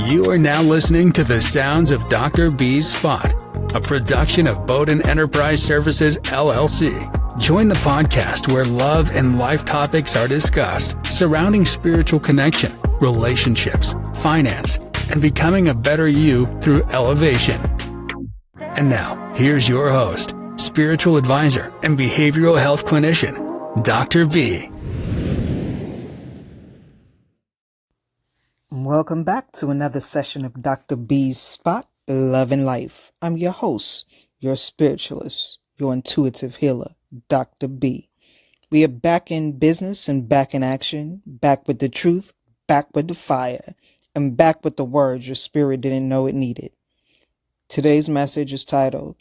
You are now listening to the sounds of Dr. B's Spot, a production of Bowden Enterprise Services, LLC. Join the podcast where love and life topics are discussed surrounding spiritual connection, relationships, finance, and becoming a better you through elevation. And now, here's your host, spiritual advisor and behavioral health clinician, Dr. B. Welcome back to another session of Dr. B's Spot, Love and Life. I'm your host, your spiritualist, your intuitive healer, Dr. B. We are back in business and back in action, back with the truth, back with the fire, and back with the words your spirit didn't know it needed. Today's message is titled,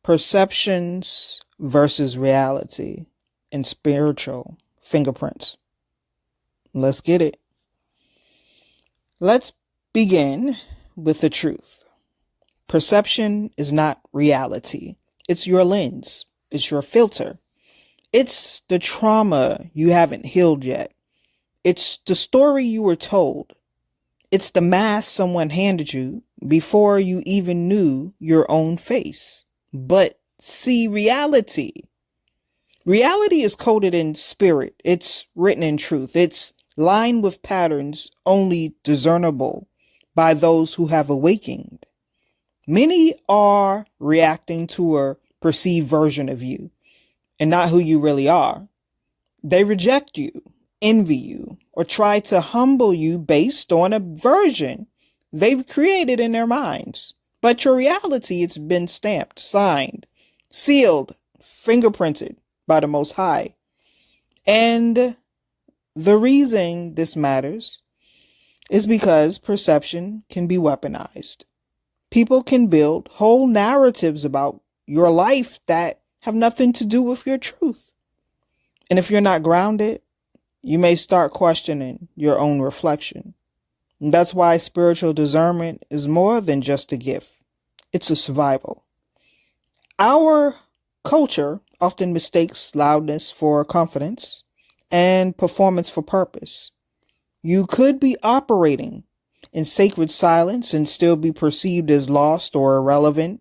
Perceptions versus Reality in Spiritual Fingerprints. Let's get it. Let's begin with the truth. Perception is not reality. It's your lens. It's your filter. It's the trauma you haven't healed yet. It's the story you were told. It's the mask someone handed you before you even knew your own face. But see, reality is coded in spirit. It's written in truth. It's lined with patterns only discernible by those who have awakened. Many are reacting to a perceived version of you and not who you really are. They reject you, envy you, or try to humble you based on a version they've created in their minds. But your reality, it's been stamped, signed, sealed, fingerprinted by the Most High. And the reason this matters is because perception can be weaponized. People can build whole narratives about your life that have nothing to do with your truth. And if you're not grounded, you may start questioning your own reflection. And that's why spiritual discernment is more than just a gift. It's a survival. Our culture often mistakes loudness for confidence and performance for purpose. You could be operating in sacred silence and still be perceived as lost or irrelevant.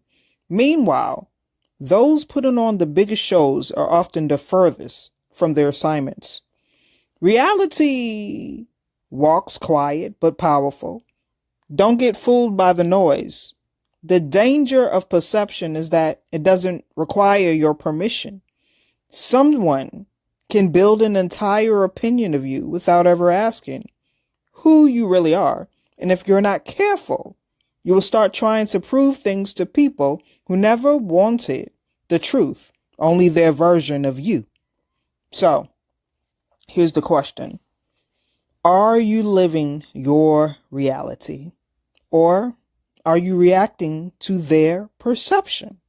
Meanwhile, those putting on the biggest shows are often the furthest from their assignments. Reality walks quiet but powerful. Don't get fooled by the noise. The danger of perception is that it doesn't require your permission. Someone can build an entire opinion of you without ever asking who you really are. And if you're not careful, you will start trying to prove things to people who never wanted the truth, only their version of you. So, here's the question. Are you living your reality? Or are you reacting to their perception?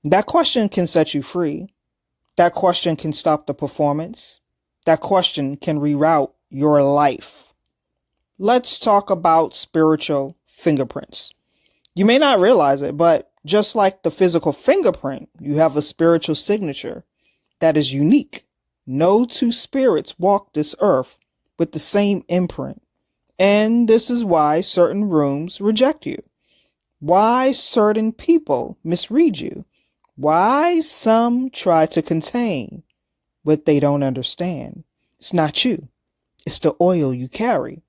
That question can set you free. That question can stop the performance. That question can reroute your life. Let's talk about spiritual fingerprints. You may not realize it, but just like the physical fingerprint, you have a spiritual signature that is unique. No two spirits walk this earth with the same imprint. And this is why certain rooms reject you. Why certain people misread you. Why some try to contain what they don't understand. It's not you. It's the oil you carry.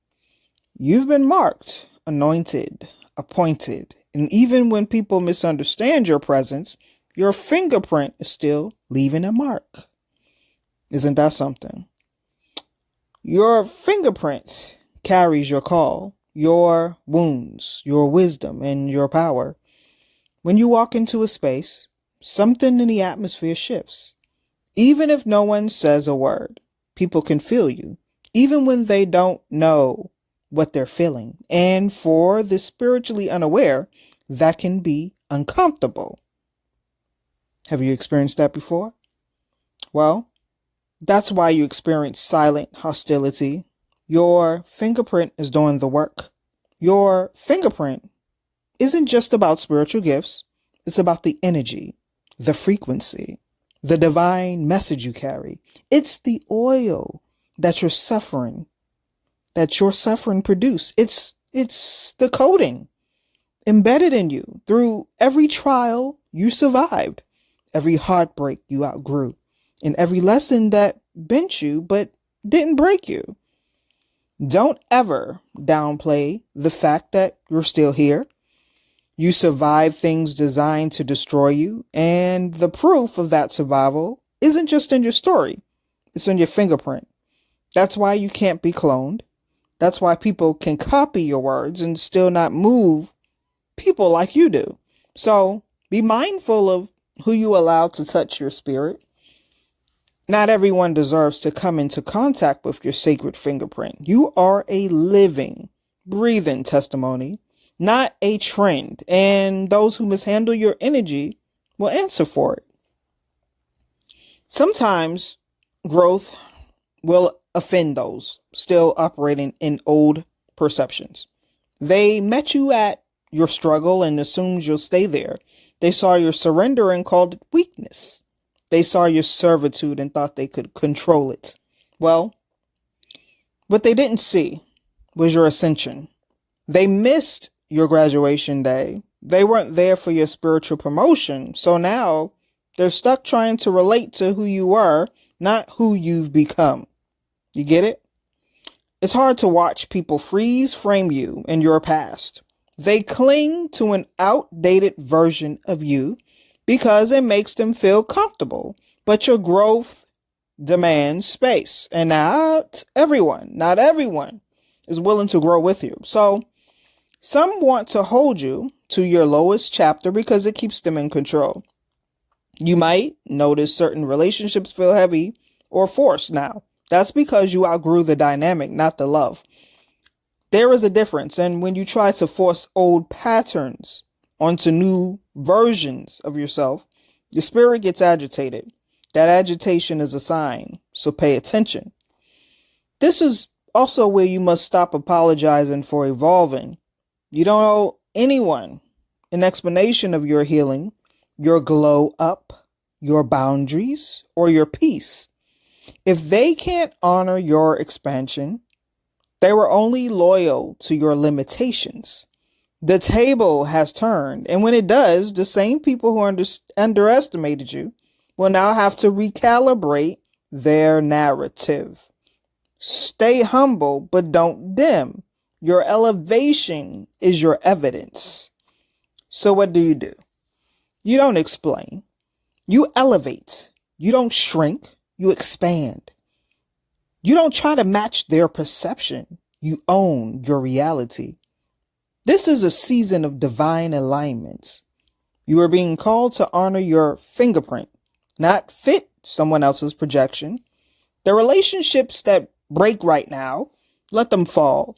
You've been marked, anointed, appointed, and even when people misunderstand your presence, your fingerprint is still leaving a mark. Isn't that something? Your fingerprint carries your call, your wounds, your wisdom, and your power. When you walk into a space, something in the atmosphere shifts. Even if no one says a word, people can feel you, even when they don't know what they're feeling. And for the spiritually unaware, that can be uncomfortable. Have you experienced that before? Well, that's why you experience silent hostility. Your fingerprint is doing the work. Your fingerprint isn't just about spiritual gifts. It's about the energy, the frequency, the divine message you carry. It's the oil that your suffering produce. It's It's the coding embedded in you through every trial you survived, every heartbreak you outgrew, and every lesson that bent you but didn't break you. Don't ever downplay the fact that you're still here. You survived things designed to destroy you, and the proof of that survival isn't just in your story, it's in your fingerprint. That's why you can't be cloned. That's why people can copy your words and still not move people like you do. So be mindful of who you allow to touch your spirit. Not everyone deserves to come into contact with your sacred fingerprint. You are a living, breathing testimony, not a trend. And those who mishandle your energy will answer for it. Sometimes growth will offend those still operating in old perceptions. They met you at your struggle and assumed you'll stay there. They saw your surrender and called it weakness. They saw your servitude and thought they could control it. Well, what they didn't see was your ascension. They missed your graduation day. They weren't there for your spiritual promotion. So now they're stuck trying to relate to who you were, not who you've become. You get it? It's hard to watch people freeze frame you in your past. They cling to an outdated version of you because it makes them feel comfortable. But your growth demands space. And not everyone is willing to grow with you. So some want to hold you to your lowest chapter because it keeps them in control. You might notice certain relationships feel heavy or forced now. That's because you outgrew the dynamic, not the love. There is a difference. And when you try to force old patterns onto new versions of yourself, your spirit gets agitated. That agitation is a sign. So pay attention. This is also where you must stop apologizing for evolving. You don't owe anyone an explanation of your healing, your glow up, your boundaries, or your peace. If they can't honor your expansion, they were only loyal to your limitations. The table has turned, and when it does, the same people who underestimated you will now have to recalibrate their narrative. Stay humble, but don't dim. Your elevation is your evidence. So what do? You don't explain. You elevate. You don't shrink. You expand. You don't try to match their perception. You own your reality. This is a season of divine alignments. You are being called to honor your fingerprint, not fit someone else's projection. The relationships that break right now, let them fall.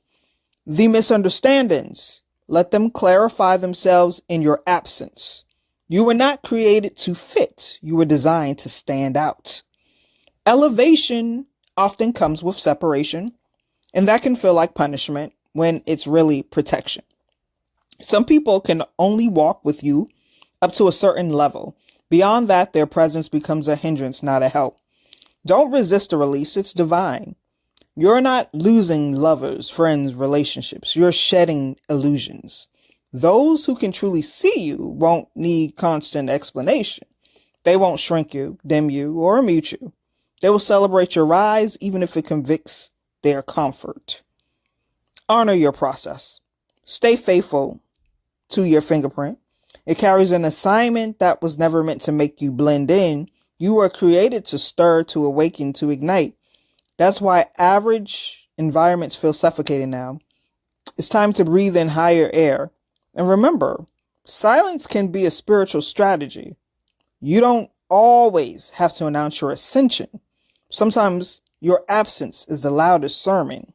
The misunderstandings, let them clarify themselves in your absence. You were not created to fit. You were designed to stand out. Elevation often comes with separation, and that can feel like punishment when it's really protection. Some people can only walk with you up to a certain level. Beyond that, their presence becomes a hindrance, not a help. Don't resist the release. It's divine. You're not losing lovers, friends, relationships. You're shedding illusions. Those who can truly see you won't need constant explanation. They won't shrink you, dim you, or mute you. They will celebrate your rise, even if it convicts their comfort. Honor your process. Stay faithful to your fingerprint. It carries an assignment that was never meant to make you blend in. You were created to stir, to awaken, to ignite. That's why average environments feel suffocating now. It's time to breathe in higher air. And remember, silence can be a spiritual strategy. You don't always have to announce your ascension. Sometimes your absence is the loudest sermon.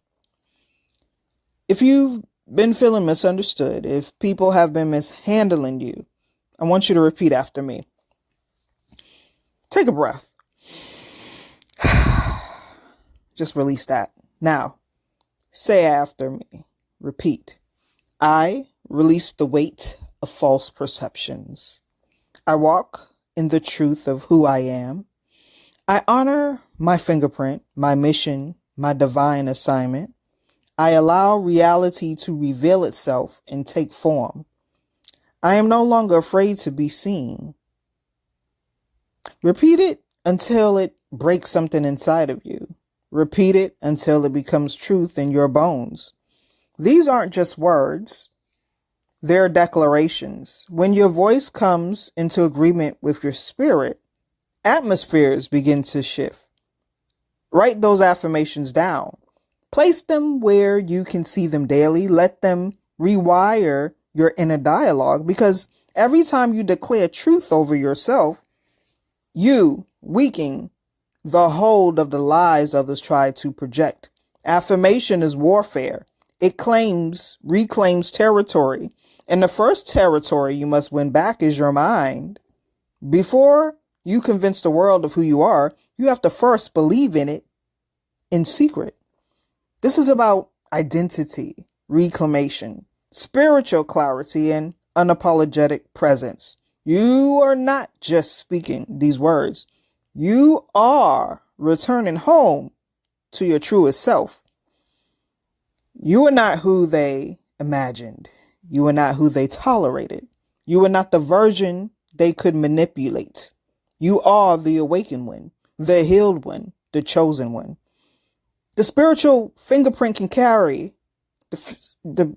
If you've been feeling misunderstood, if people have been mishandling you, I want you to repeat after me. Take a breath. Just release that. Now, say after me. Repeat. I release the weight of false perceptions. I walk in the truth of who I am. I honor my fingerprint, my mission, my divine assignment. I allow reality to reveal itself and take form. I am no longer afraid to be seen. Repeat it until it breaks something inside of you. Repeat it until it becomes truth in your bones. These aren't just words. They're declarations. When your voice comes into agreement with your spirit, atmospheres begin to shift. Write those affirmations down. Place them where you can see them daily. Let them rewire your inner dialogue, because every time you declare truth over yourself, you weaken the hold of the lies others try to project. Affirmation is warfare. It reclaims territory. And the first territory you must win back is your mind. Before you convince the world of who you are, you have to first believe in it in secret. This is about identity, reclamation, spiritual clarity, and unapologetic presence. You are not just speaking these words. You are returning home to your truest self. You are not who they imagined. You are not who they tolerated. You are not the version they could manipulate. You are the awakened one, the healed one, the chosen one. The spiritual fingerprint can carry, the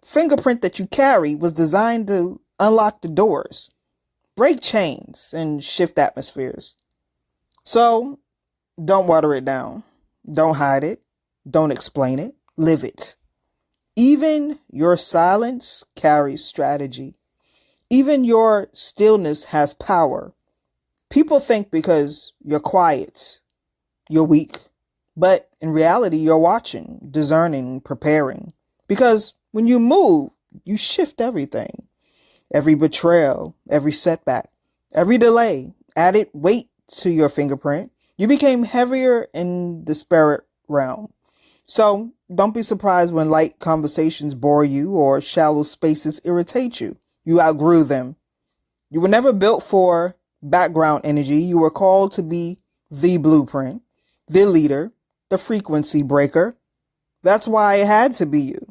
fingerprint that you carry was designed to unlock the doors, break chains, and shift atmospheres. So don't water it down. Don't hide it. Don't explain it. Live it. Even your silence carries strategy. Even your stillness has power. People think because you're quiet, you're weak. But in reality, you're watching, discerning, preparing. Because when you move, you shift everything. Every betrayal, every setback, every delay added weight to your fingerprint. You became heavier in the spirit realm. So don't be surprised when light conversations bore you or shallow spaces irritate you. You outgrew them. You were never built for background energy. You were called to be the blueprint, the leader, the frequency breaker. That's why it had to be you.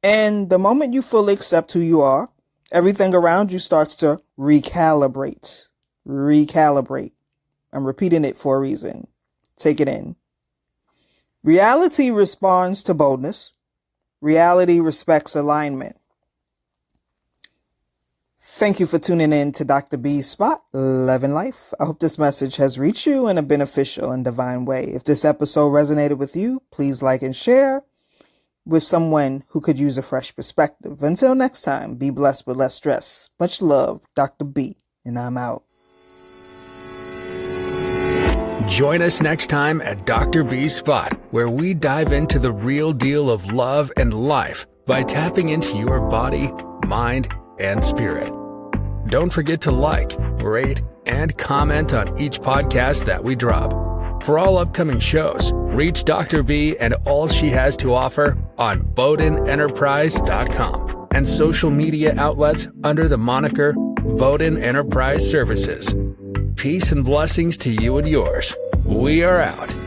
And the moment you fully accept who you are, everything around you starts to recalibrate. Recalibrate. I'm repeating it for a reason. Take it in. Reality responds to boldness. Reality respects alignment. Thank you for tuning in to Dr. B's Spot, Love and Life. I hope this message has reached you in a beneficial and divine way. If this episode resonated with you, please like and share with someone who could use a fresh perspective. Until next time, be blessed with less stress. Much love, Dr. B, and I'm out. Join us next time at Dr. B's Spot, where we dive into the real deal of love and life by tapping into your body, mind, and spirit. Don't forget to like, rate, and comment on each podcast that we drop. For all upcoming shows, reach Dr. B and all she has to offer on BowdenEnterprise.com and social media outlets under the moniker Bowden Enterprise Services. Peace and blessings to you and yours. We are out.